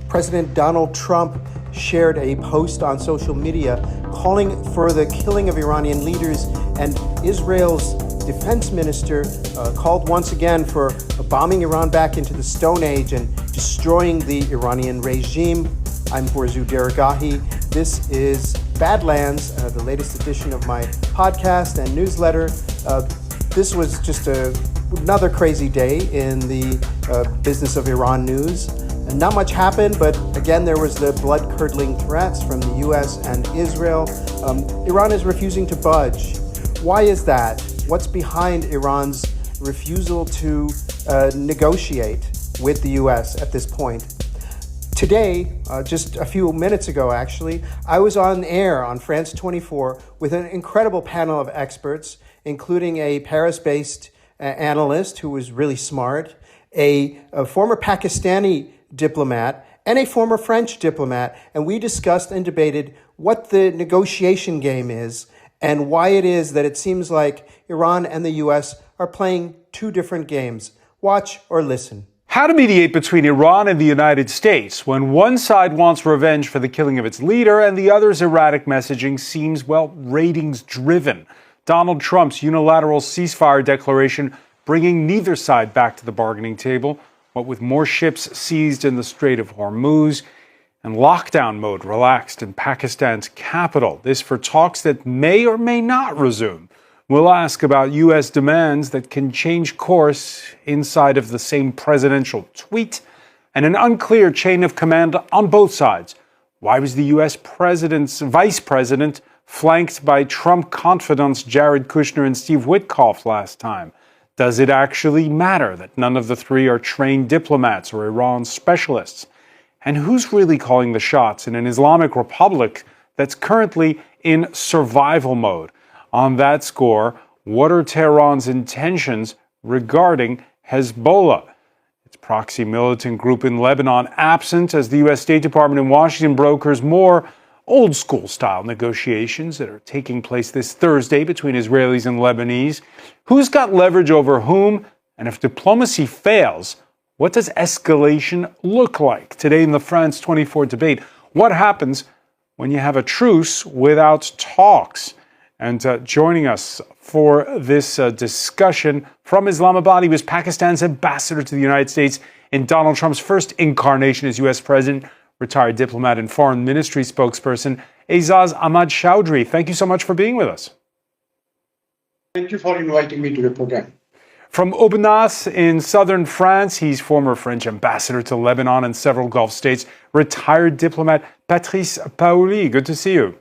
President Donald Trump shared a post on social media calling for the killing of Iranian leaders, and Israel's defense minister called once again for bombing Iran back into the Stone Age and destroying the Iranian regime. I'm Borzu Deragahi. This is Badlands, the latest edition of my podcast and newsletter. This was just another crazy day in the business of Iran news. Not much happened, but again, there was the blood-curdling threats from the U.S. and Israel. Iran is refusing to budge. Why is that? What's behind Iran's refusal to negotiate with the U.S. at this point? Today, just a few minutes ago actually, I was on air on France 24 with an incredible panel of experts, including a Paris-based analyst who was really smart, a former Pakistani diplomat, and a former French diplomat, and we discussed and debated what the negotiation game is and why it is that it seems like Iran and the U.S. are playing two different games. Watch or listen. How to mediate between Iran and the United States when one side wants revenge for the killing of its leader and the other's erratic messaging seems, well, ratings-driven. Donald Trump's unilateral ceasefire declaration bringing neither side back to the bargaining table, what with more ships seized in the Strait of Hormuz and lockdown mode relaxed in Pakistan's capital. This for talks that may or may not resume. We'll ask about U.S. demands that can change course inside of the same presidential tweet and an unclear chain of command on both sides. Why was the U.S. president's vice president flanked by Trump confidants Jared Kushner and Steve Witkoff last time? Does it actually matter that none of the three are trained diplomats or Iran specialists? And who's really calling the shots in an Islamic republic that's currently in survival mode? On that score, what are Tehran's intentions regarding Hezbollah? Its proxy militant group in Lebanon absent as the U.S. State Department in Washington brokers more old-school style negotiations that are taking place this Thursday between Israelis and Lebanese. Who's got leverage over whom? And if diplomacy fails, what does escalation look like? Today in the France 24 debate, what happens when you have a truce without talks? And joining us for this discussion from Islamabad, he was Pakistan's ambassador to the United States in Donald Trump's first incarnation as U.S. president, retired diplomat and foreign ministry spokesperson, Aizaz Ahmad Chowdhury. Thank you so much for being with us. Thank you for inviting me to the program. From Aubenas in southern France, he's former French ambassador to Lebanon and several Gulf states, retired diplomat Patrice Paoli. Good to see you.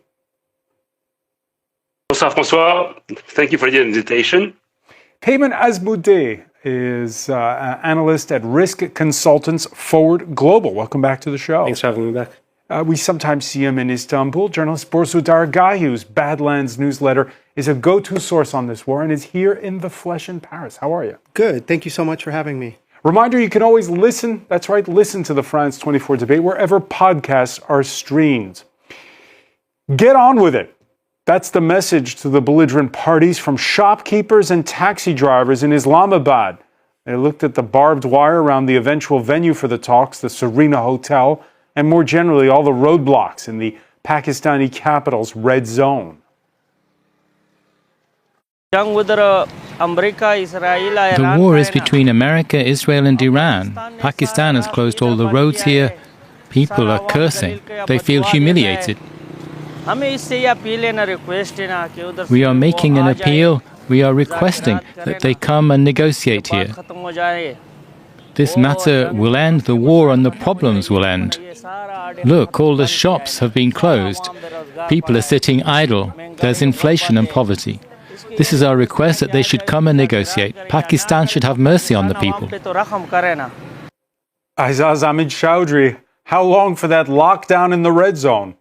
Bonsoir, François. Thank you for the invitation. Payman Azmoudeh is an analyst at risk consultants Forward Global. Welcome back to the show. Thanks for having me back. We sometimes see him in Istanbul. Journalist Borzu Deragahi, whose Badlands newsletter is a go-to source on this war and is here in the flesh in Paris. How are you? Good. Thank you so much for having me. Reminder, you can always listen. That's right, listen to the France 24 debate wherever podcasts are streamed. Get on with it. That's the message to the belligerent parties from shopkeepers and taxi drivers in Islamabad. They looked at the barbed wire around the eventual venue for the talks, the Serena Hotel, and more generally, all the roadblocks in the Pakistani capital's red zone. The war is between America, Israel, and Iran. Pakistan has closed all the roads here. People are cursing. They feel humiliated. We are making an appeal. We are requesting that they come and negotiate here. This matter will end the war and the problems will end. Look, all the shops have been closed. People are sitting idle. There's inflation and poverty. This is our request that they should come and negotiate. Pakistan should have mercy on the people. Aizaz Ahmad Chowdhury, how long for that lockdown in the red zone?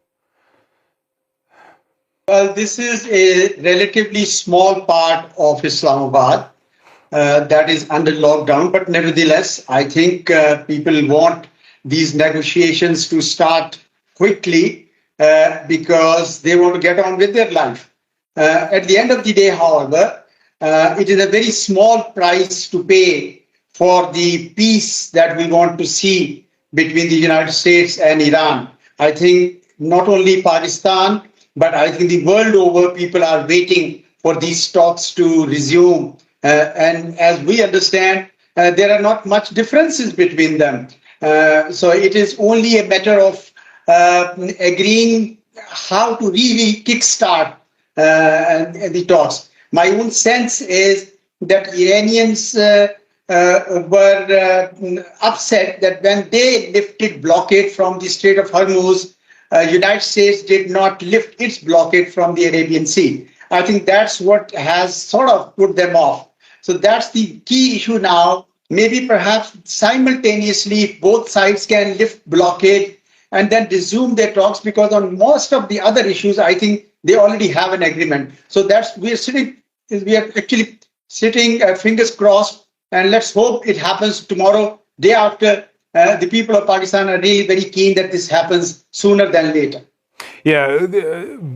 Well, this is a relatively small part of Islamabad that is under lockdown, but nevertheless, I think people want these negotiations to start quickly because they want to get on with their life. At the end of the day, however, it is a very small price to pay for the peace that we want to see between the United States and Iran. I think not only Pakistan, but I think the world over, people are waiting for these talks to resume. And as we understand, there are not much differences between them. So it is only a matter of agreeing how to really kickstart the talks. My own sense is that Iranians were upset that when they lifted blockade from the Strait of Hormuz, United States did not lift its blockade from the Arabian Sea. I think that's what has sort of put them off. So that's the key issue now. Maybe perhaps simultaneously, if both sides can lift blockade and then resume their talks, because on most of the other issues, I think they already have an agreement. So we are actually sitting fingers crossed, and let's hope it happens tomorrow, day after. The people of Pakistan are really very keen that this happens sooner than later. Yeah,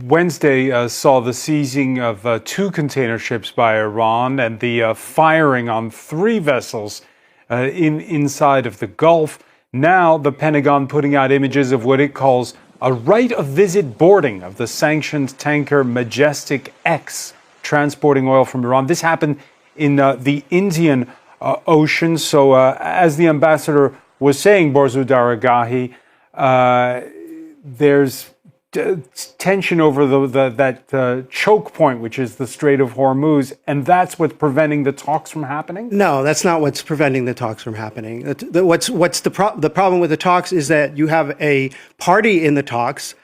Wednesday saw the seizing of 2 container ships by Iran and the firing on 3 vessels inside of the Gulf. Now the Pentagon putting out images of what it calls a right of visit boarding of the sanctioned tanker Majestic X transporting oil from Iran. This happened in the Indian Ocean. So as the ambassador was saying, Borzu Daragahi, there's tension over that choke point, which is the Strait of Hormuz, and that's what's preventing the talks from happening? No, that's not what's preventing the talks from happening. The problem with the talks is that you have a party in the talks,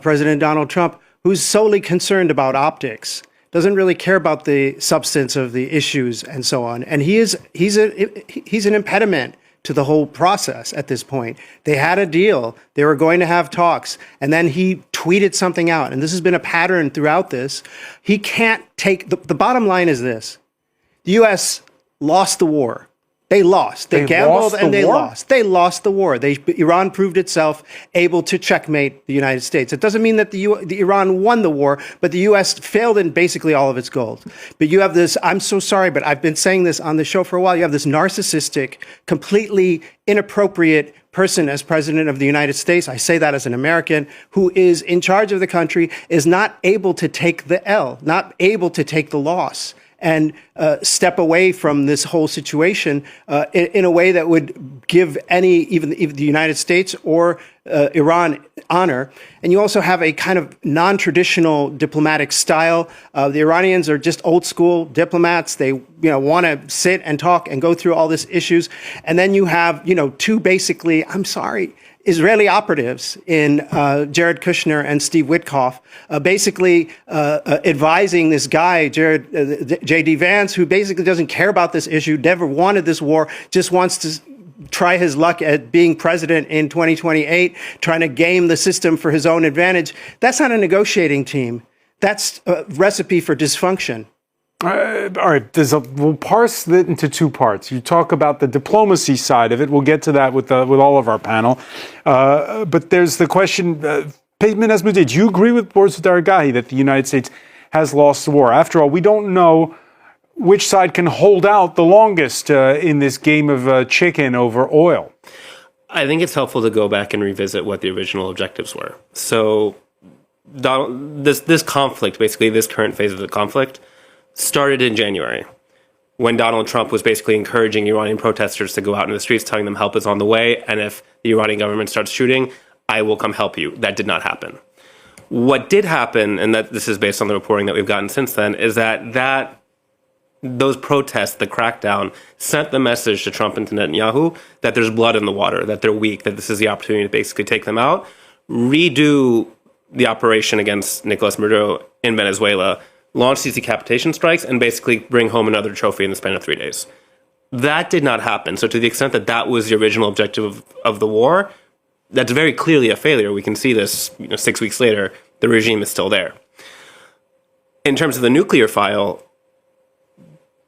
President Donald Trump, who's solely concerned about optics, doesn't really care about the substance of the issues and so on. And he's an impediment to the whole process at this point. They had a deal. They were going to have talks. And then he tweeted something out. And this has been a pattern throughout this. He can't take... The bottom line is this. The U.S. lost the war. They lost. They gambled and they lost. They lost the war. Iran proved itself able to checkmate the United States. It doesn't mean that the Iran won the war, but the U.S. failed in basically all of its goals. But you have this, I'm so sorry, but I've been saying this on the show for a while. You have this narcissistic, completely inappropriate person as president of the United States. I say that as an American who is in charge of the country, is not able to take the L, not able to take the loss, and step away from this whole situation in a way that would give even the United States or Iran honor. And you also have a kind of non-traditional diplomatic style. The Iranians are just old school diplomats. They want to sit and talk and go through all these issues. And then you have 2 basically, I'm sorry, Israeli operatives in Jared Kushner and Steve Witkoff, basically advising this guy, J.D. Vance, who basically doesn't care about this issue, never wanted this war, just wants to try his luck at being president in 2028, trying to game the system for his own advantage. That's not a negotiating team. That's a recipe for dysfunction. All right, we'll parse it into 2 parts. You talk about the diplomacy side of it. We'll get to that with all of our panel. But there's the question, Payman Esmoudy, do you agree with Borzu Daragahi that the United States has lost the war? After all, we don't know which side can hold out the longest in this game of chicken over oil. I think it's helpful to go back and revisit what the original objectives were. So this conflict, basically this current phase of the conflict, started in January when Donald Trump was basically encouraging Iranian protesters to go out in the streets, telling them help is on the way, and if the Iranian government starts shooting, I will come help you. That did not happen. What did happen, and that this is based on the reporting that we've gotten since then, is that those protests, the crackdown, sent the message to Trump and to Netanyahu that there's blood in the water, that they're weak, that this is the opportunity to basically take them out, redo the operation against Nicolas Maduro in Venezuela, launch these decapitation strikes, and basically bring home another trophy in the span of 3 days. That did not happen. So to the extent that that was the original objective of the war, that's very clearly a failure. We can see this 6 weeks later, the regime is still there. In terms of the nuclear file,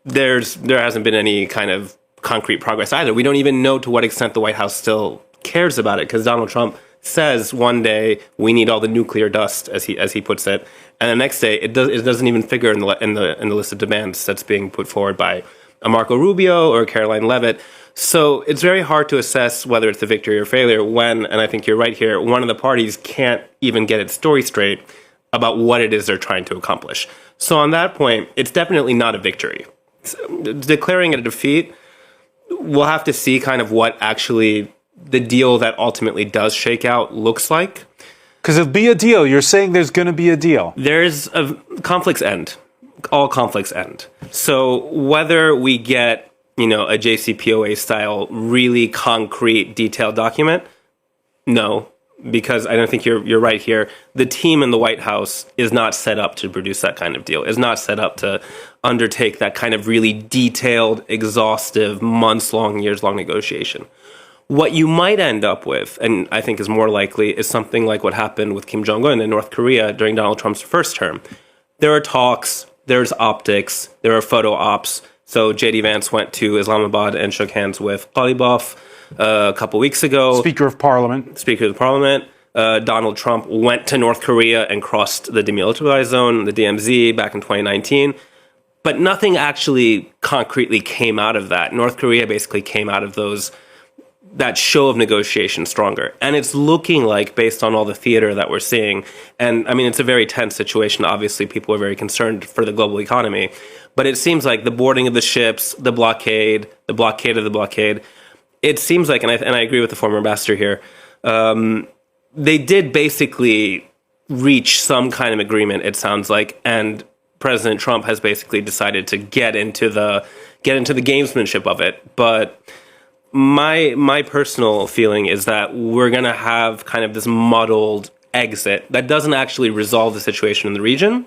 there hasn't been any kind of concrete progress either. We don't even know to what extent the White House still cares about it, because Donald Trump says one day we need all the nuclear dust, as he puts it, and the next day it doesn't even figure in the list of demands that's being put forward by a Marco Rubio or Caroline Leavitt. So it's very hard to assess whether it's a victory or failure when, and I think you're right here, one of the parties can't even get its story straight about what it is they're trying to accomplish. So on that point, it's definitely not a victory. Declaring it a defeat, we'll have to see kind of what actually the deal that ultimately does shake out looks like. Because it'll be a deal. You're saying there's going to be a deal. There's a conflicts end. All conflicts end. So whether we get, a JCPOA style, really concrete, detailed document, no, because I don't think you're right here. The team in the White House is not set up to produce that kind of deal. Is not set up to undertake that kind of really detailed, exhaustive, months-long, years-long negotiation. What you might end up with, and I think is more likely, is something like what happened with Kim Jong-un in North Korea during Donald Trump's first term. There are talks, there's optics, there are photo ops. So J.D. Vance went to Islamabad and shook hands with Ghalibaf a couple weeks ago. Speaker of Parliament. Donald Trump went to North Korea and crossed the demilitarized zone, the DMZ, back in 2019. But nothing actually concretely came out of that. North Korea basically came out of that show of negotiation stronger. And it's looking like, based on all the theater that we're seeing, and I mean, it's a very tense situation. Obviously, people are very concerned for the global economy. But it seems like the boarding of the ships, the blockade of the blockade, it seems like, and I agree with the former ambassador here, they did basically reach some kind of agreement, it sounds like, and President Trump has basically decided to get into the gamesmanship of it. But my personal feeling is that we're going to have kind of this muddled exit that doesn't actually resolve the situation in the region.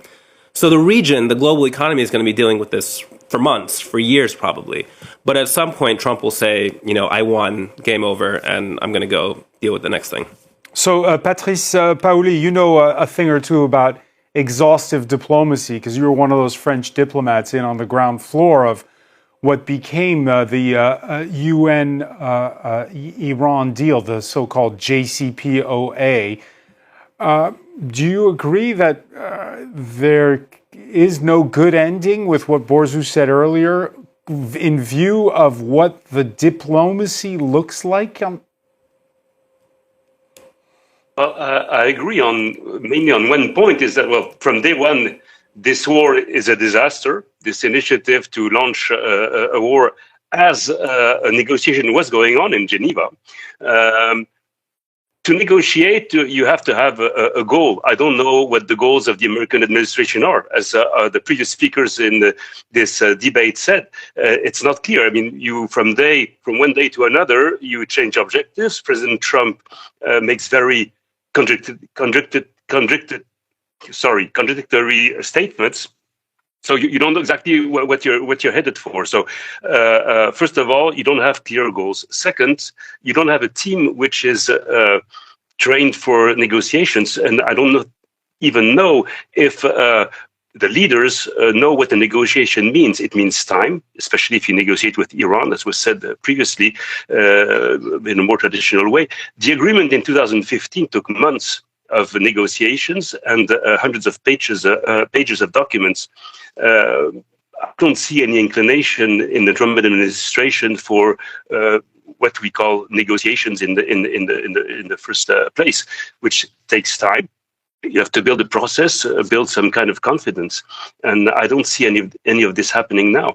So the region, the global economy, is going to be dealing with this for months, for years probably. But at some point, Trump will say, I won, game over, and I'm going to go deal with the next thing. So, Patrice Paoli, you know a thing or two about exhaustive diplomacy, because you were one of those French diplomats in on the ground floor of what became the UN-Iran deal, the so-called JCPOA. Do you agree that there is no good ending with what Borzu said earlier in view of what the diplomacy looks like? Well, I agree mainly on one point is that, well, from day one, this war is a disaster. This initiative to launch a war as a negotiation was going on in Geneva. To negotiate, you have to have a goal. I don't know what the goals of the American administration are. As the previous speakers in this debate said, it's not clear. I mean, from one day to another, you change objectives. President Trump makes very contradictory statements. So you don't know exactly what you're headed for. So first of all, you don't have clear goals. Second, you don't have a team which is trained for negotiations, and I don't even know if the leaders know what the negotiation means. It means time, especially if you negotiate with Iran, as was said previously, in a more traditional way. The agreement in 2015 took months of negotiations and hundreds of pages of documents. I don't see any inclination in the Trump administration for what we call negotiations in the first place, which takes time. You have to build a process, build some kind of confidence, and I don't see any of this happening now.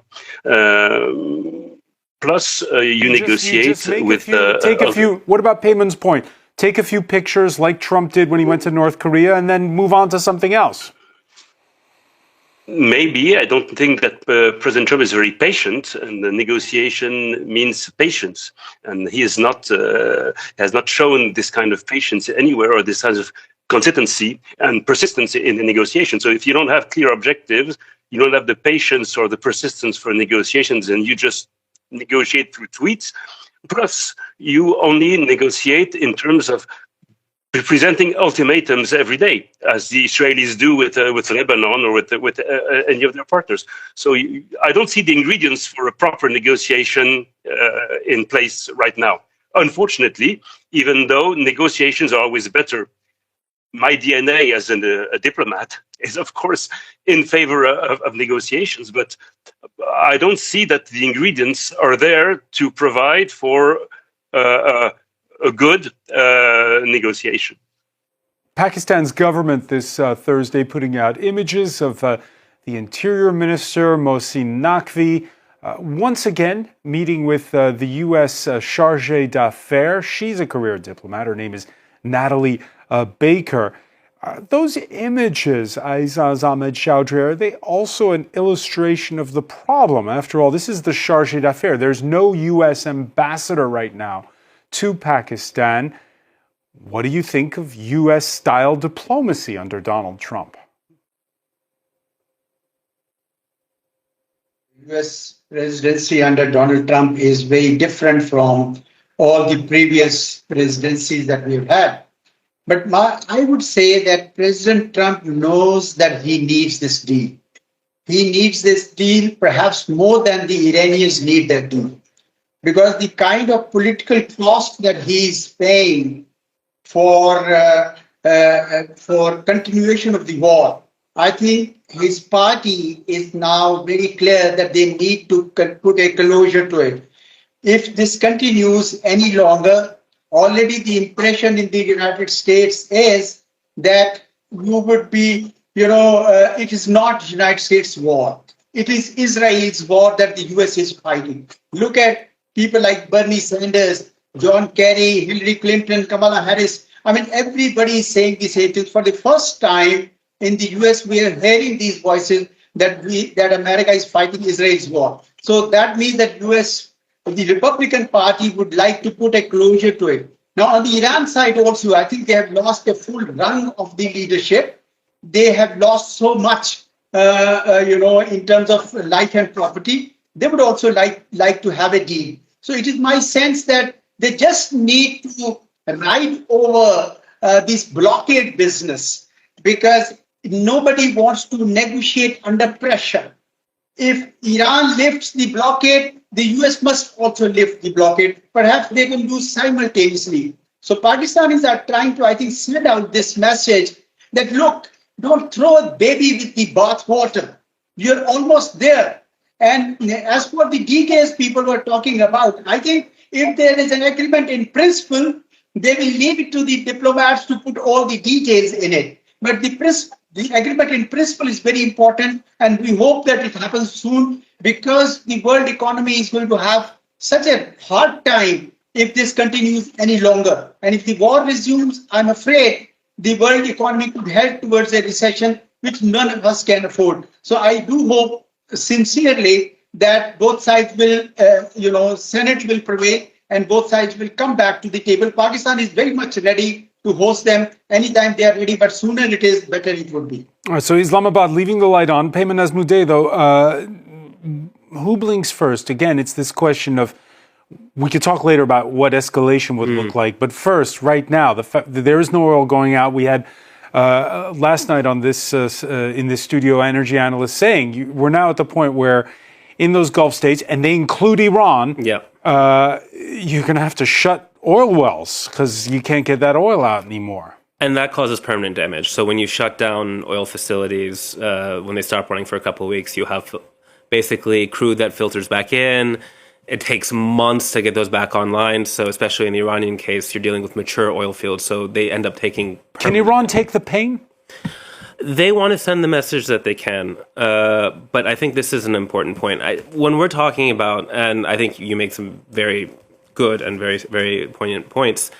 Plus, you negotiate with. What about Payman's point? Take a few pictures like Trump did when he went to North Korea, and then move on to something else. Maybe. I don't think that President Trump is very patient, and the negotiation means patience. And he has not shown this kind of patience anywhere, or this kind of consistency and persistence in the negotiation. So if you don't have clear objectives, you don't have the patience or the persistence for negotiations, and you just negotiate through tweets. Plus, you only negotiate in terms of presenting ultimatums every day, as the Israelis do with Lebanon or with any of their partners. So I don't see the ingredients for a proper negotiation in place right now. Unfortunately, even though negotiations are always better my DNA as a diplomat is, of course, in favor of negotiations, but I don't see that the ingredients are there to provide for a good negotiation. Pakistan's government this Thursday putting out images of the Interior Minister, Mohsin Naqvi, once again meeting with the U.S. Chargé d'Affaires. She's a career diplomat. Her name is Natalie Baker. Those images, Aizaz Ahmed Chowdhury, are they also an illustration of the problem? After all, this is the Chargé d'Affaires. There's no U.S. ambassador right now to Pakistan. What do you think of U.S.-style diplomacy under Donald Trump? U.S. presidency under Donald Trump is very different from all the previous presidencies that we've had. But I would say that President Trump knows that he needs this deal. He needs this deal perhaps more than the Iranians need that deal. Because the kind of political cost that he's paying for continuation of the war, I think his party is now very clear that they need to put a closure to it. If this continues any longer, already the impression in the United States is that you would be, it is not United States war. It is Israel's war that the US is fighting. Look at people like Bernie Sanders, John Kerry, Hillary Clinton, Kamala Harris. I mean, everybody is saying the same thing. For the first time in the US, we are hearing these voices that America is fighting Israel's war. So that means that the Republican Party would like to put a closure to it. Now, on the Iran side also, I think they have lost a full run of the leadership. They have lost so much, in terms of life and property. They would also like to have a deal. So it is my sense that they just need to ride over this blockade business, because nobody wants to negotiate under pressure. If Iran lifts the blockade, the US must also lift the blockade. Perhaps they can do simultaneously. So Pakistanis are trying to, I think, send out this message that, look, don't throw a baby with the bathwater. You're almost there. And as for the details people were talking about, I think if there is an agreement in principle, they will leave it to the diplomats to put all the details in it. But the agreement in principle is very important, and we hope that it happens soon, because the world economy is going to have such a hard time if this continues any longer. And if the war resumes, I'm afraid the world economy could head towards a recession, which none of us can afford. So I do hope sincerely that both sides will, Senate will prevail and both sides will come back to the table. Pakistan is very much ready to host them anytime they are ready, but sooner it is, better it would be. All right, so Islamabad leaving the light on. Payman Nazmuddin, though, who blinks first? Again, it's this question of, we could talk later about what escalation would look like, but first, right now, the fact that there is no oil going out. We had last night on this in this studio, energy analysts saying we're now at the point where in those Gulf states, and they include Iran, you're going to have to shut oil wells because you can't get that oil out anymore. And that causes permanent damage. So when you shut down oil facilities, when they stop running for a couple of weeks, you have basically crude that filters back in. It takes months to get those back online. So especially in the Iranian case, you're dealing with mature oil fields. So they end up taking... Can Iran take the pain? They want to send the message that they can. But I think this is an important point. When we're talking about, and I think you make some very good and very, very poignant points,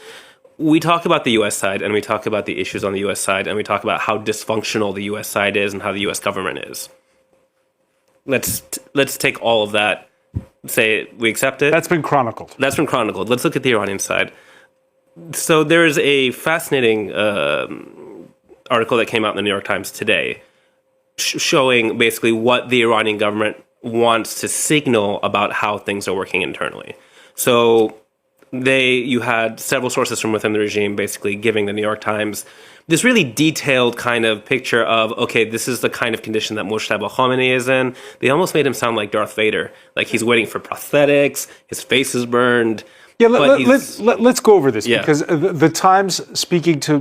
we talk about the U.S. side, and we talk about the issues on the U.S. side, and we talk about how dysfunctional the U.S. side is and how the U.S. government is. Let's take all of that, say we accept it. That's been chronicled. That's been chronicled. Let's look at the Iranian side. So there is a fascinating article that came out in the New York Times today showing basically what the Iranian government wants to signal about how things are working internally. So you had several sources from within the regime basically giving the New York Times this really detailed kind of picture of, okay, this is the kind of condition that Mojtaba Khomeini is in. They almost made him sound like Darth Vader. Like he's waiting for prosthetics, his face is burned. Yeah, But let's go over this Yeah. because the Times speaking to,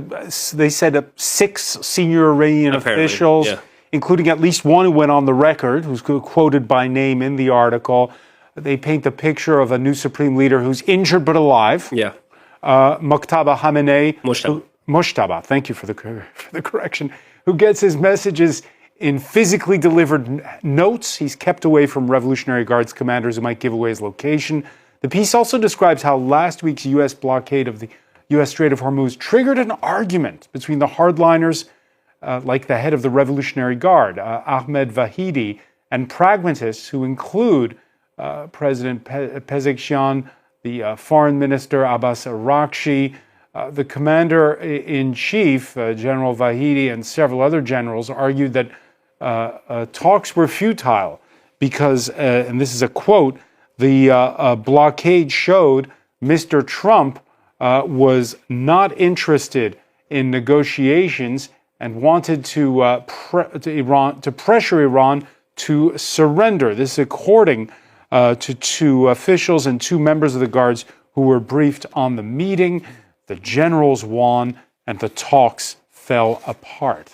they said 6 senior Iranian Apparently, officials, yeah. including at least one who went on the record, who's quoted by name in the article. They paint the picture of a new supreme leader who's injured but alive. Yeah. Muqtada Khamenei. Moshtaba. Moshtaba, thank you for the correction. Who gets his messages in physically delivered notes. He's kept away from Revolutionary Guards commanders who might give away his location. The piece also describes how last week's U.S. blockade of the U.S. Strait of Hormuz triggered an argument between the hardliners, like the head of the Revolutionary Guard, Ahmed Vahidi, and pragmatists who include President Pezeshkian, the Foreign Minister Abbas Araghchi, the Commander-in-Chief, General Vahidi, and several other generals argued that talks were futile because, and this is a quote, the blockade showed Mr. Trump was not interested in negotiations and wanted to pressure Iran to surrender. This is according to 2 officials and 2 members of the guards who were briefed on the meeting. The generals won and the talks fell apart.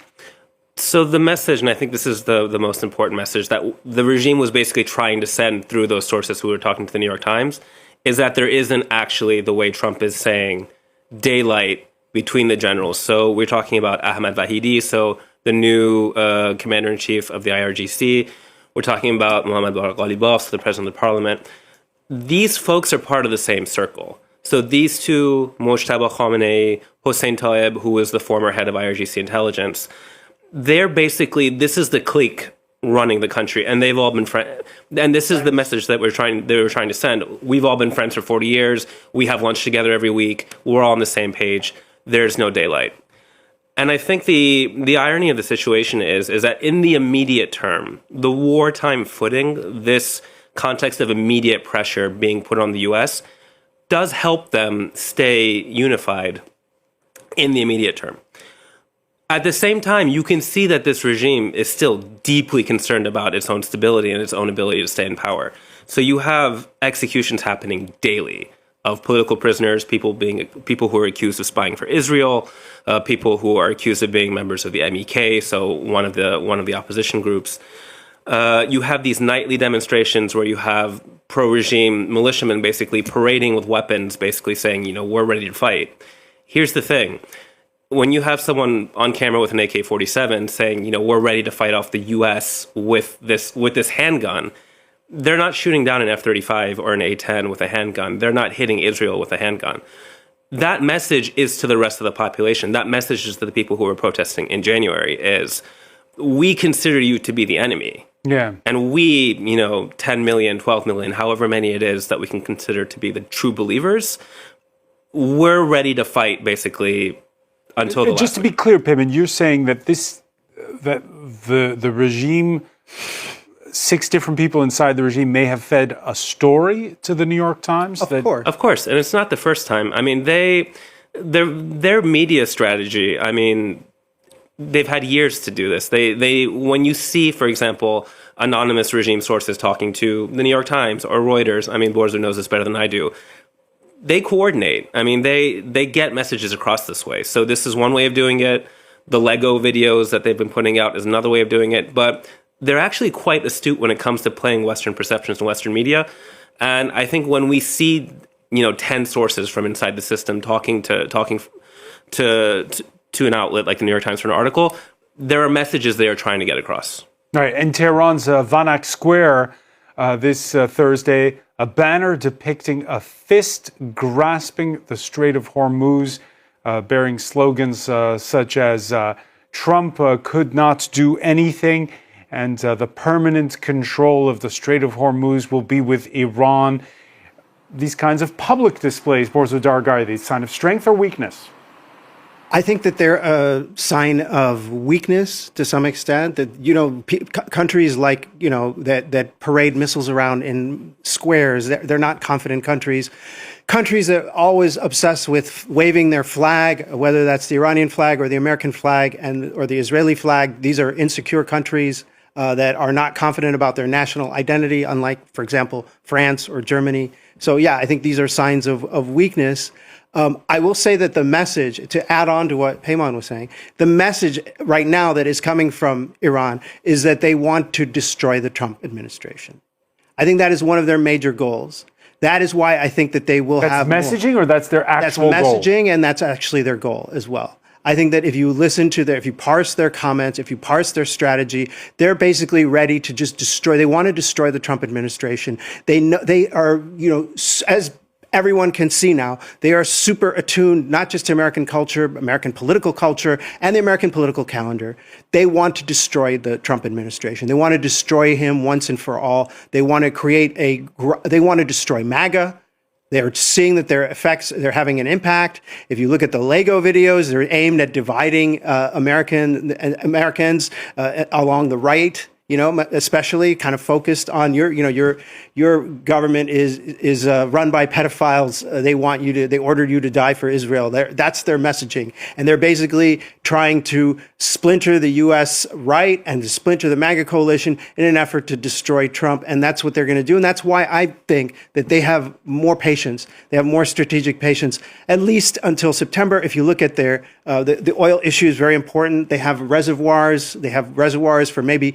So the message, and I think this is the most important message that the regime was basically trying to send through those sources who were talking to the New York Times, is that there isn't actually, the way Trump is saying, daylight between the generals. So we're talking about Ahmed Vahidi, so the new commander-in-chief of the IRGC. We're talking about Mohammad Ghalibaf, so the president of the parliament. These folks are part of the same circle. So these 2, Mojtaba Khamenei, Hossein Taeb, who was the former head of IRGC intelligence, they're basically, this is the clique running the country, and they've all been friends. And this is the message that they were trying to send. We've all been friends for 40 years. We have lunch together every week. We're all on the same page. There's no daylight. And I think the irony of the situation is that in the immediate term, the wartime footing, this context of immediate pressure being put on the U.S., does help them stay unified in the immediate term. At the same time, you can see that this regime is still deeply concerned about its own stability and its own ability to stay in power. So you have executions happening daily of political prisoners, people who are accused of spying for Israel, people who are accused of being members of the MEK, so one of the opposition groups. You have these nightly demonstrations where you have pro-regime militiamen basically parading with weapons, basically saying, we're ready to fight. Here's the thing. When you have someone on camera with an AK-47 saying, we're ready to fight off the U.S. with this handgun, they're not shooting down an F-35 or an A-10 with a handgun. They're not hitting Israel with a handgun. That message is to the rest of the population. That message is to the people who were protesting in January is, we consider you to be the enemy. Yeah. And we, 10 million, 12 million, however many it is that we can consider to be the true believers, we're ready to fight basically until the last. Just to be clear, Pimin, you're saying that the regime, 6 different people inside the regime may have fed a story to the New York Times? Of course. And it's not the first time. I mean, their media strategy, I mean, they've had years to do this. They when you see, for example, anonymous regime sources talking to the New York Times or Reuters, I mean, Borzer knows this better than I do. They coordinate. I mean, they get messages across this way. So this is one way of doing it. The Lego videos that they've been putting out is another way of doing it. But they're actually quite astute when it comes to playing Western perceptions and Western media. And I think when we see, 10 sources from inside the system talking to an outlet like the New York Times for an article, there are messages they are trying to get across. All right. In Tehran's Vanak Square this Thursday, a banner depicting a fist grasping the Strait of Hormuz, bearing slogans such as Trump could not do anything, and the permanent control of the Strait of Hormuz will be with Iran. These kinds of public displays, Borzo Dargai, these sign of strength or weakness? I think that they're a sign of weakness to some extent. That countries like that parade missiles around in squares, they're not confident countries. Countries that are always obsessed with waving their flag, whether that's the Iranian flag or the American flag or the Israeli flag. These are insecure countries. that are not confident about their national identity, unlike, for example, France or Germany. So, yeah, I think these are signs of weakness. I will say that the message, to add on to what Payman was saying, the message right now that is coming from Iran is that they want to destroy the Trump administration. I think that is one of their major goals. That is why I think that they will have messaging, or that's their actual goal? That's messaging, goal? and that's actually their goal as well. I think that if you listen to if you parse their comments, if you parse their strategy, they're basically ready to just destroy. They want to destroy the Trump administration. They are, as everyone can see now, they are super attuned, not just to American culture, American political culture, and the American political calendar. They want to destroy the Trump administration. They want to destroy him once and for all. They want to they want to destroy MAGA. They're seeing that they're having an impact. If you look at the Lego videos, they're aimed at dividing Americans along the right. Especially kind of focused on your government is run by pedophiles. They ordered you to die for Israel. That's their messaging, and they're basically trying to splinter the U.S. right and to splinter the MAGA coalition in an effort to destroy Trump. And that's what they're going to do. And that's why I think that they have more patience. They have more strategic patience, at least until September. If you look at the oil issue is very important. They have reservoirs. They have reservoirs for maybe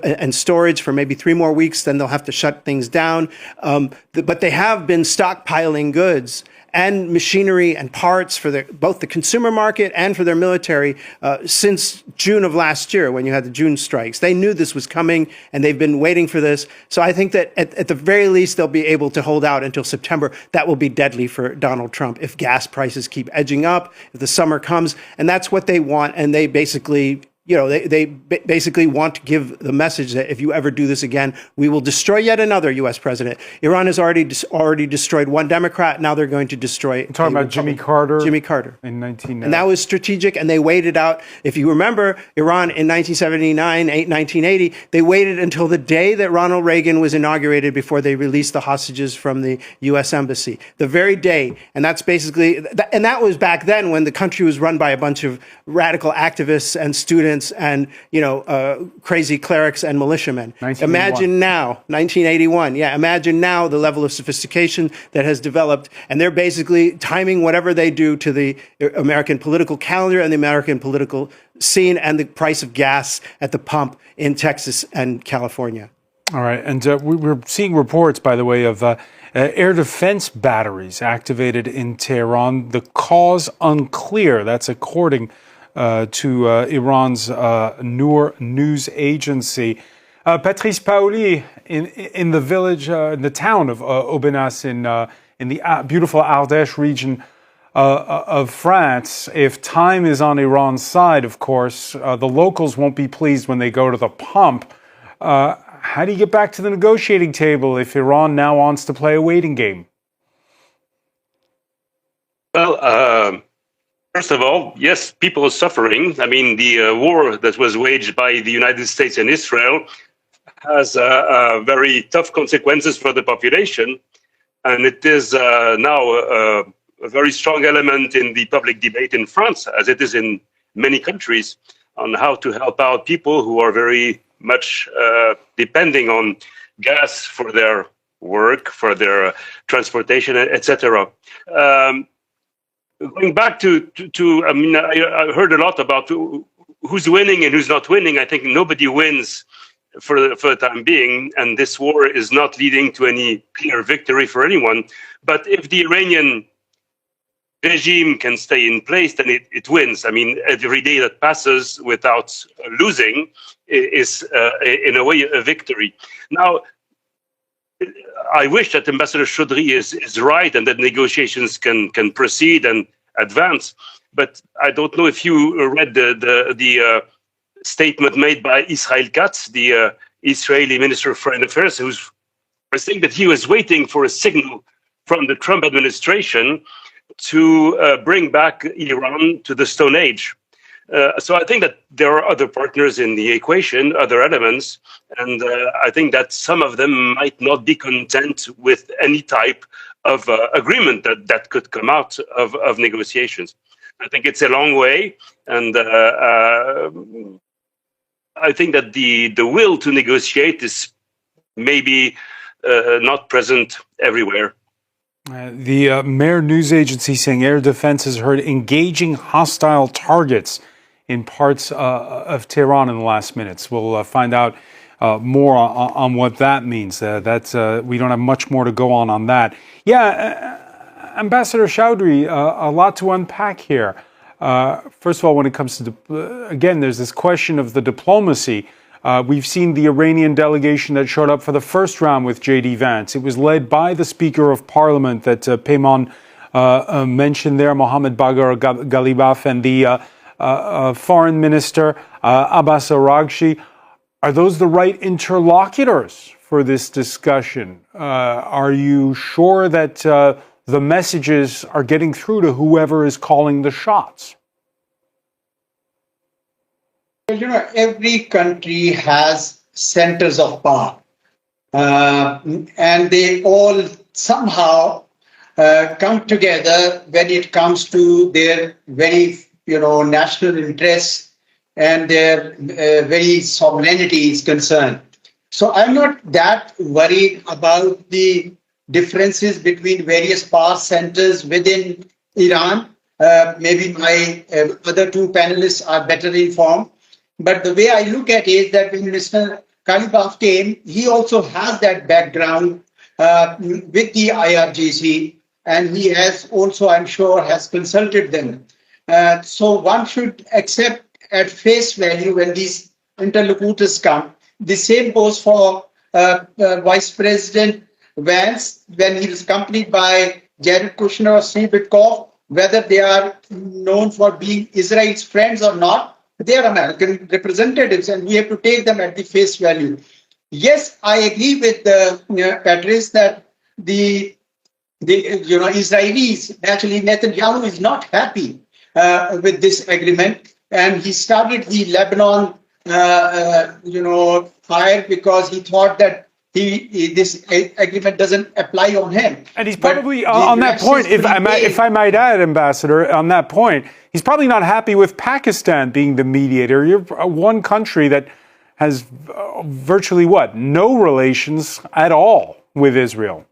and storage for maybe 3 more weeks. Then they'll have to shut things down. But they have been stockpiling goods and machinery and parts for both the consumer market and for their military since June of last year, when you had the June strikes. They knew this was coming, and they've been waiting for this. So I think that at the very least, they'll be able to hold out until September. That will be deadly for Donald Trump if gas prices keep edging up, if the summer comes. And that's what they want. And they basically they basically want to give the message that if you ever do this again, we will destroy yet another U.S. president. Iran has already destroyed one Democrat. Now they're going to destroy. I'm talking about Jimmy Carter. Jimmy Carter in 1990. And that was strategic, and they waited out. If you remember, Iran in 1979, 1980, they waited until the day that Ronald Reagan was inaugurated before they released the hostages from the U.S. embassy. The very day, and that's basically, and that was back then when the country was run by a bunch of radical activists and students and crazy clerics and militiamen. Imagine now, 1981. Yeah, imagine now the level of sophistication that has developed, and they're basically timing whatever they do to the American political calendar and the American political scene and the price of gas at the pump in Texas and California. All right, and we're seeing reports, by the way, of air defense batteries activated in Tehran. The cause unclear. That's according to Iran's Noor news agency. Patrice Paoli in the village, in the town of Aubenas in the beautiful Ardèche region of France. If time is on Iran's side, of course, the locals won't be pleased when they go to the pump. How do you get back to the negotiating table if Iran now wants to play a waiting game? Well, first of all, yes, people are suffering. I mean, the war that was waged by the United States and Israel has very tough consequences for the population. And it is now a very strong element in the public debate in France, as it is in many countries, on how to help out people who are very much depending on gas for their work, for their transportation, etc. Going back to I mean, I heard a lot about who's winning and who's not winning. I think nobody wins for the time being, and this war is not leading to any clear victory for anyone. But if the Iranian regime can stay in place, then it wins. I mean, every day that passes without losing is, in a way, a victory. Now, I wish that Ambassador Chaudhry is right and that negotiations can proceed and advance. But I don't know if you read the statement made by Israel Katz, the Israeli Minister of Foreign Affairs, who was saying that he was waiting for a signal from the Trump administration to bring back Iran to the Stone Age. So I think that there are other partners in the equation, other elements, and I think that some of them might not be content with any type of agreement that could come out of negotiations. I think it's a long way, and I think that the will to negotiate is maybe not present everywhere. The Mer news agency saying air defense has heard engaging hostile targets in parts of Tehran in the last minutes. We'll find out more on what that means. We don't have much more to go on that. Yeah, Ambassador Chowdhury, a lot to unpack here. First of all, when it comes to, again, there's this question of the diplomacy. We've seen the Iranian delegation that showed up for the first round with J.D. Vance. It was led by the Speaker of Parliament that Peyman mentioned there, Mohammad Bagher Ghalibaf, and the Foreign Minister, Abbas Araghchi. Are those the right interlocutors for this discussion? Are you sure that the messages are getting through to whoever is calling the shots? Every country has centers of power, and they all somehow come together when it comes to their very, national interests and their very sovereignty is concerned. So I'm not that worried about the differences between various power centers within Iran. Maybe my other two panelists are better informed. But the way I look at it is that when Mr. Ghalibaf came, he also has that background with the IRGC, and he has also, I'm sure, has consulted them. So one should accept at face value when these interlocutors come. The same goes for Vice President Vance when he is accompanied by Jared Kushner or Steve Witkoff, whether they are known for being Israel's friends or not. They are American representatives, and we have to take them at the face value. Yes, I agree with Patrice that the Israelis, naturally Netanyahu is not happy with this agreement, and he started the Lebanon fire because he thought that this agreement doesn't apply on him. And he's probably, on that point, if I might add, Ambassador, on that point, he's probably not happy with Pakistan being the mediator. You're one country that has virtually, no relations at all with Israel.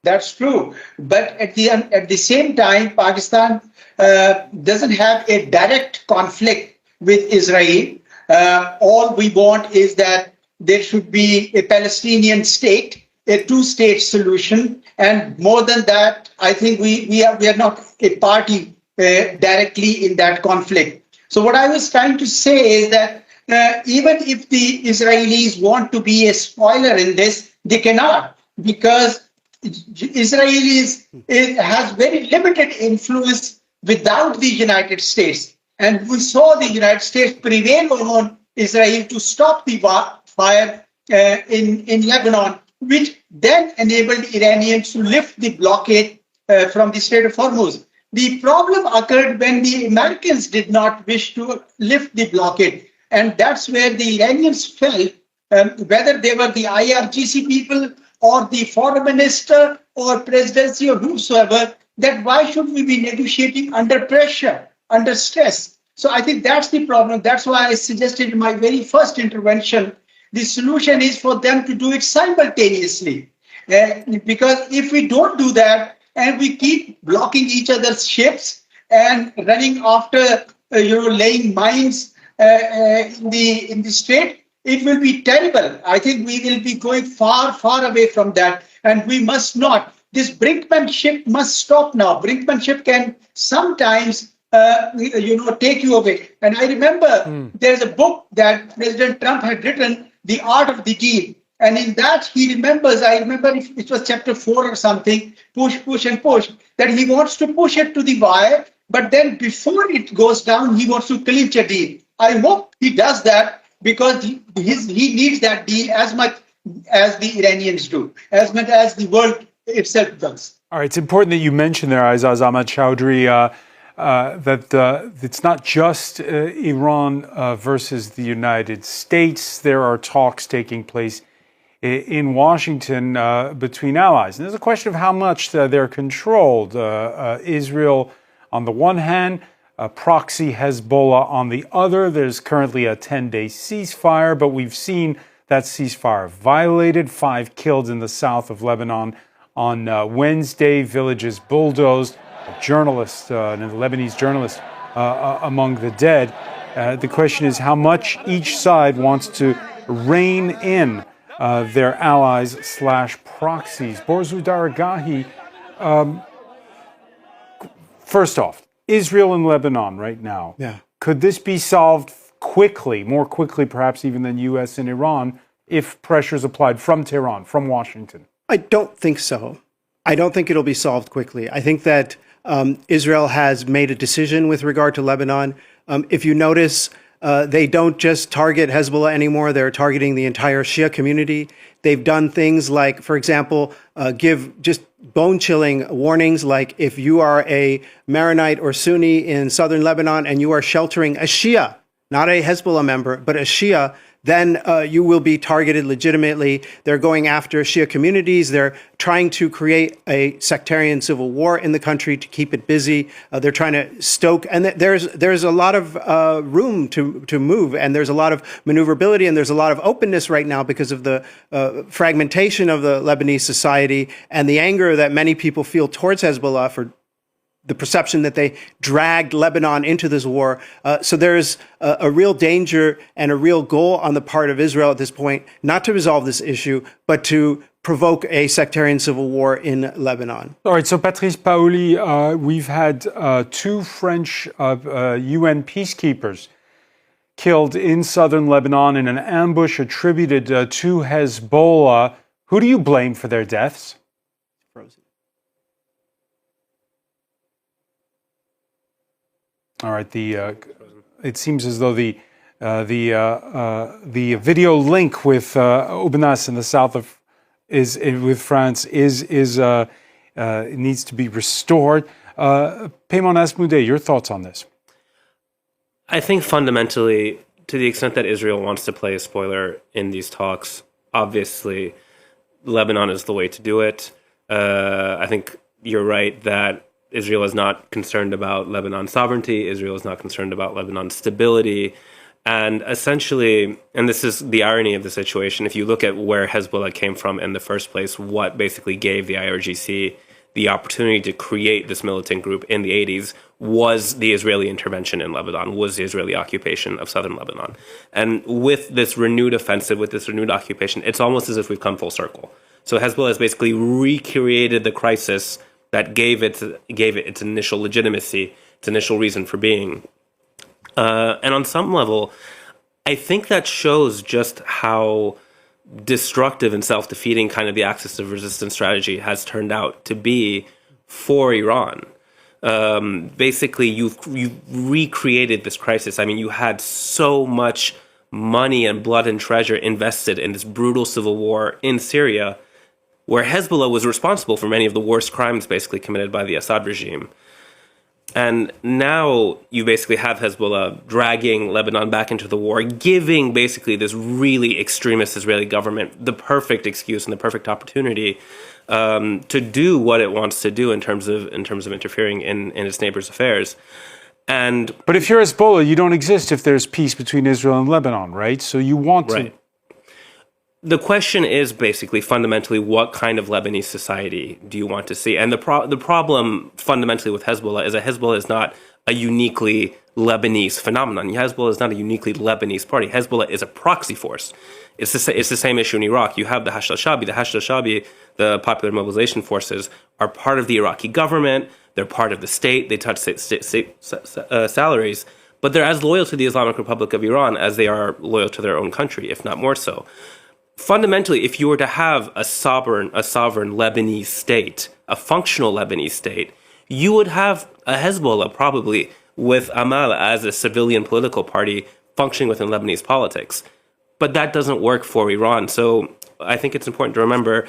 That's true. But at the same time, Pakistan doesn't have a direct conflict with Israel. All we want is that there should be a Palestinian state, a two-state solution, and more than that, I think we are not a party directly in that conflict. So what I was trying to say is that even if the Israelis want to be a spoiler in this, they cannot, because Israel has very limited influence without the United States. And we saw the United States prevail on Israel to stop the fire in Lebanon, which then enabled Iranians to lift the blockade from the Strait of Hormuz. The problem occurred when the Americans did not wish to lift the blockade. And that's where the Iranians felt, whether they were the IRGC people or the foreign minister or presidency or whosoever, that why should we be negotiating under pressure, under stress? So I think that's the problem. That's why I suggested in my very first intervention, the solution is for them to do it simultaneously. Because if we don't do that and we keep blocking each other's ships and running after, laying mines in the strait, it will be terrible. I think we will be going far, far away from that. And we must not. This brinkmanship must stop now. Brinkmanship can sometimes, take you away. And I remember there's a book that President Trump had written, The Art of the Deal. And in that, I remember if it was chapter 4 or something, push, and push, that he wants to push it to the wire. But then before it goes down, he wants to clinch a deal. I hope he does that, because he needs that deal as much as the Iranians do, as much as the world itself does. All right, it's important that you mentioned there, Aizaz Ahmad Chowdhury, that it's not just Iran versus the United States. There are talks taking place in Washington between allies. And there's a question of how much they're controlled. Israel, on the one hand, proxy Hezbollah on the other. There's currently a 10-day ceasefire, but we've seen that ceasefire violated. 5 killed in the south of Lebanon on Wednesday. Villages bulldozed. A journalist, a Lebanese journalist, among the dead. The question is how much each side wants to rein in their allies / proxies. Borzu Daragahi, first off, Israel and Lebanon right now. Yeah. Could this be solved quickly, more quickly perhaps even than U.S. and Iran, if pressure is applied from Tehran, from Washington? I don't think so. I don't think it'll be solved quickly. I think that Israel has made a decision with regard to Lebanon. If you notice, they don't just target Hezbollah anymore. They're targeting the entire Shia community. They've done things like, for example, give just bone-chilling warnings, like if you are a Maronite or Sunni in southern Lebanon and you are sheltering a Shia, not a Hezbollah member, but a Shia, then you will be targeted legitimately. They're going after Shia communities. They're trying to create a sectarian civil war in the country to keep it busy. They're trying to stoke, and there's a lot of room to move, and there's a lot of maneuverability, and there's a lot of openness right now because of the fragmentation of the Lebanese society and the anger that many people feel towards Hezbollah for the perception that they dragged Lebanon into this war. So there's a real danger and a real goal on the part of Israel at this point, not to resolve this issue, but to provoke a sectarian civil war in Lebanon. All right, so Patrice Paoli, we've had 2 French UN peacekeepers killed in southern Lebanon in an ambush attributed to Hezbollah. Who do you blame for their deaths? Frozen. All right. It seems as though the video link with Aubenas in the south of with France needs to be restored. Peyman Asmoudeh, your thoughts on this? I think fundamentally, to the extent that Israel wants to play a spoiler in these talks, obviously Lebanon is the way to do it. I think you're right that Israel is not concerned about Lebanon's sovereignty. Israel is not concerned about Lebanon's stability. And essentially, and this is the irony of the situation, if you look at where Hezbollah came from in the first place, what basically gave the IRGC the opportunity to create this militant group in the 80s was the Israeli intervention in Lebanon, was the Israeli occupation of southern Lebanon. And with this renewed offensive, with this renewed occupation, it's almost as if we've come full circle. So Hezbollah has basically recreated the crisis that gave it its initial legitimacy, its initial reason for being. And on some level, I think that shows just how destructive and self-defeating kind of the axis of resistance strategy has turned out to be for Iran. Basically, you've recreated this crisis. I mean, you had so much money and blood and treasure invested in this brutal civil war in Syria, where Hezbollah was responsible for many of the worst crimes basically committed by the Assad regime. And now you basically have Hezbollah dragging Lebanon back into the war, giving basically this really extremist Israeli government the perfect excuse and the perfect opportunity to do what it wants to do in terms of interfering in its neighbors' affairs. But if you're Hezbollah, you don't exist if there's peace between Israel and Lebanon, right? So you want to... Right. The question is basically fundamentally what kind of Lebanese society do you want to see? And the problem fundamentally with Hezbollah is that Hezbollah is not a uniquely Lebanese phenomenon. Hezbollah is not a uniquely Lebanese party. Hezbollah is a proxy force. It's the same issue in Iraq. You have the Hashd al-Shabi. The Hashd al-Shabi, the Popular Mobilization Forces, are part of the Iraqi government. They're part of the state. They touch state salaries. But they're as loyal to the Islamic Republic of Iran as they are loyal to their own country, if not more so. Fundamentally, if you were to have a sovereign Lebanese state, a functional Lebanese state, you would have a Hezbollah probably with Amal as a civilian political party functioning within Lebanese politics. But that doesn't work for Iran. So I think it's important to remember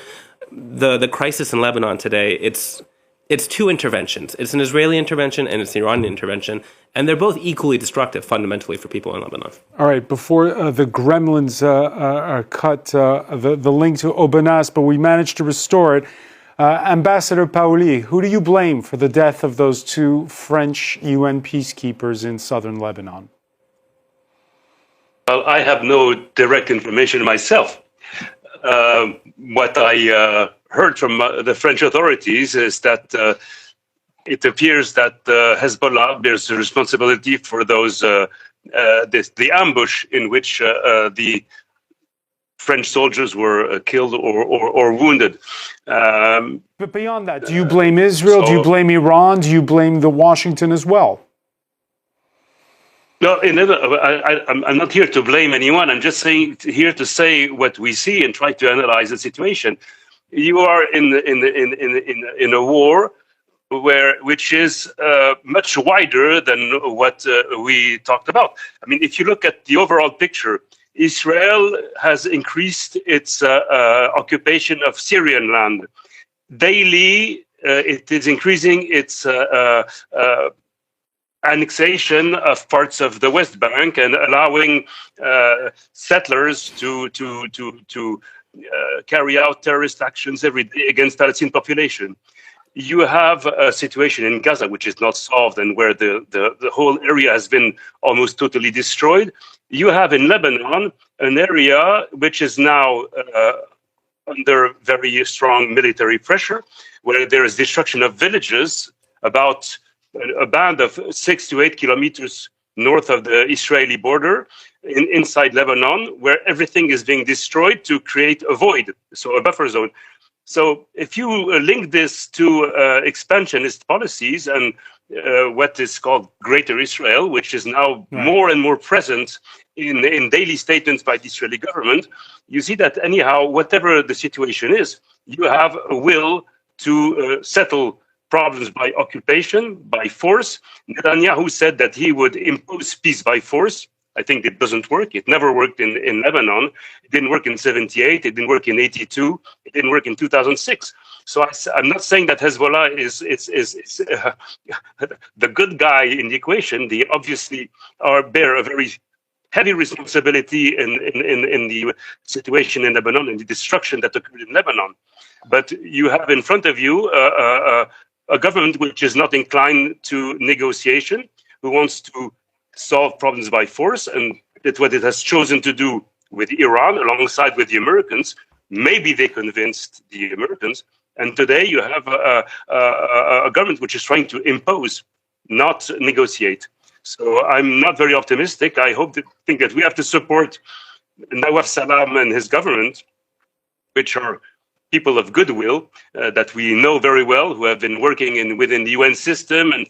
the crisis in Lebanon today, it's 2 interventions. It's an Israeli intervention and it's an Iranian intervention. And they're both equally destructive fundamentally for people in Lebanon. All right, before the gremlins cut the link to Aubenas, but we managed to restore it. Ambassador Paoli, who do you blame for the death of those two French UN peacekeepers in southern Lebanon? Well, I have no direct information myself. What I heard from the French authorities is that it appears that Hezbollah bears the responsibility for those the ambush in which the French soldiers were killed or wounded. But beyond that, do you blame Israel? Do you blame Iran? Do you blame Washington as well? No, I'm not here to blame anyone. I'm just here to say what we see and try to analyze the situation. You are in a war which is much wider than what we talked about. I mean, if you look at the overall picture, Israel has increased its occupation of Syrian land. Daily, it is increasing its annexation of parts of the West Bank and allowing settlers to carry out terrorist actions every day against Palestinian population. You have a situation in Gaza which is not solved and where the whole area has been almost totally destroyed. You have in Lebanon an area which is now under very strong military pressure, where there is destruction of villages about a band of 6 to 8 kilometers north of the Israeli border inside Lebanon, where everything is being destroyed to create a void, so a buffer zone. So if you link this to expansionist policies and what is called Greater Israel, which is now more and more present in daily statements by the Israeli government, you see that anyhow, whatever the situation is, you have a will to settle problems by occupation, by force. Netanyahu said that he would impose peace by force. I think it doesn't work. It never worked in Lebanon. It didn't work in 78. It didn't work in 82. It didn't work in 2006. So I'm not saying that Hezbollah is the good guy in the equation. They obviously bear a very heavy responsibility in the situation in Lebanon and the destruction that occurred in Lebanon. But you have in front of you a government which is not inclined to negotiation, who wants to solve problems by force, and that's what it has chosen to do with Iran alongside with the Americans. Maybe they convinced the Americans, and today you have a government which is trying to impose, not negotiate. So I'm not very optimistic. I think that we have to support Nawaf Salam and his government, which are people of goodwill that we know very well, who have been working within the UN system and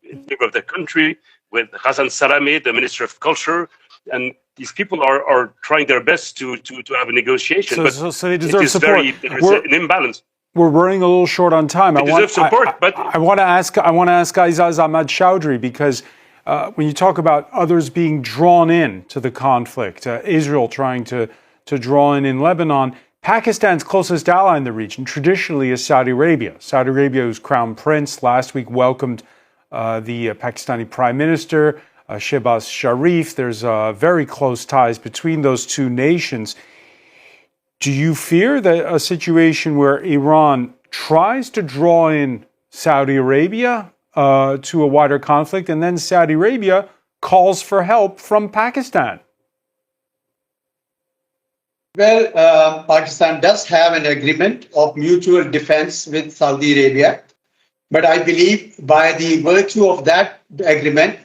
in favor of the country, with Hassan Salameh, the Minister of Culture, and these people are trying their best to have a negotiation. So they deserve support. There is an imbalance. We're running a little short on time. They deserve support, but I want to ask Aizaz Ahmad Chowdhury, because when you talk about others being drawn in to the conflict, Israel trying to draw in Lebanon, Pakistan's closest ally in the region traditionally is Saudi Arabia. Saudi Arabia, whose crown prince last week welcomed the Pakistani Prime Minister, Shehbaz Sharif. There's very close ties between those two nations. Do you fear that a situation where Iran tries to draw in Saudi Arabia to a wider conflict, and then Saudi Arabia calls for help from Pakistan? Well, Pakistan does have an agreement of mutual defense with Saudi Arabia. But I believe by the virtue of that agreement,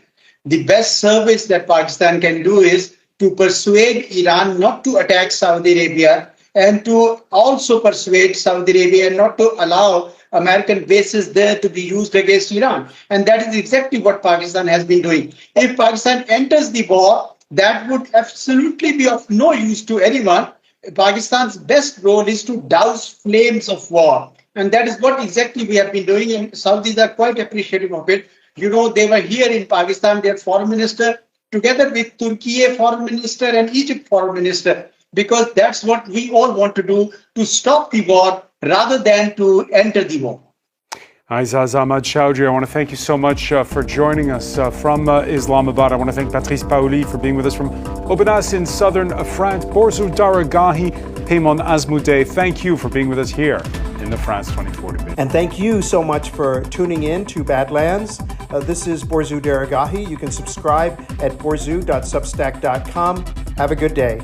the best service that Pakistan can do is to persuade Iran not to attack Saudi Arabia, and to also persuade Saudi Arabia not to allow American bases there to be used against Iran. And that is exactly what Pakistan has been doing. If Pakistan enters the war, that would absolutely be of no use to anyone. Pakistan's best role is to douse flames of war. And that is what exactly we have been doing, and Saudis are quite appreciative of it. You know, they were here in Pakistan, their foreign minister, together with Turkey foreign minister and Egypt foreign minister, because that's what we all want to do, to stop the war rather than to enter the war. Aizaz Ahmad Chowdhury, I want to thank you so much for joining us from Islamabad. I want to thank Patrice Paoli for being with us from Aubenas in southern France. Borzu Daragahi, Peymon Azmoudeh, thank you for being with us here in in the France 2040 bid. And thank you so much for tuning in to Badlands. This is Borzu Deragahi. You can subscribe at borzu.substack.com. Have a good day.